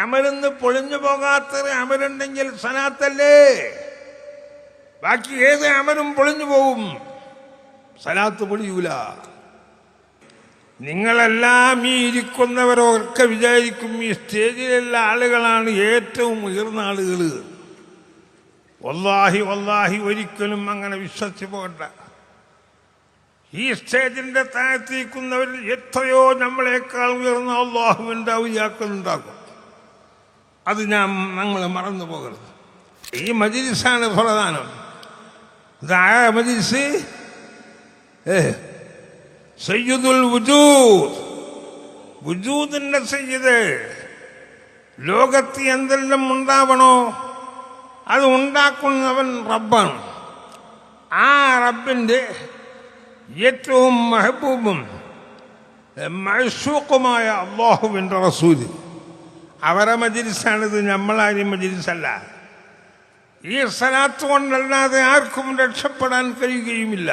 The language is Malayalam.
അമലെന്ന് പൊളിഞ്ഞു പോകാത്തൊരു അമലുണ്ടെങ്കിൽ സലാത്തല്ലേ. ബാക്കി ഏത് അമലും പൊളിഞ്ഞു പോകും, സലാത്ത് പൊളിയൂല. നിങ്ങളെല്ലാം ഈ ഇരിക്കുന്നവരൊക്കെ വിചാരിക്കും ഈ സ്റ്റേജിലുള്ള ആളുകളാണ് ഏറ്റവും ഉയർന്ന ആളുകൾ. വല്ലാഹി വല്ലാഹി ഒരിക്കലും അങ്ങനെ വിശ്വസിച്ച് പോകണ്ട. ഈ സ്റ്റേജിന്റെ താഴത്തിരിക്കുന്നവരിൽ എത്രയോ നമ്മളെക്കാൾ ഉയർന്ന അല്ലാഹുവിന്റെ ഔലിയാക്കളുണ്ടാകും. അത് ഞങ്ങൾ മറന്നു പോകരുത്. ഈ മജ്‌ലിസാണ് പ്രധാനം. ഇതായ മജ്‌ലിസ് സയ്യിദുൽ വുജൂദ്, വുജൂദിന്റെ സയ്യിദ്. ലോകത്ത് എന്തെല്ലാം ഉണ്ടാവണോ അത് ഉണ്ടാക്കുന്നവൻ റബ്ബാണ്. ആ റബ്ബിന്റെ ഏറ്റവും മെഹബൂബും മഅ്ശൂഖുമായ അല്ലാഹുവിന്റെ റസൂല് അവരെ മജ്‌ലിസാണിത്, നമ്മളാരും മജ്‌ലിസല്ല. ഈ സലാത്ത് കൊണ്ടല്ലാതെ ആർക്കും രക്ഷപ്പെടാൻ കഴിയുകയുമില്ല.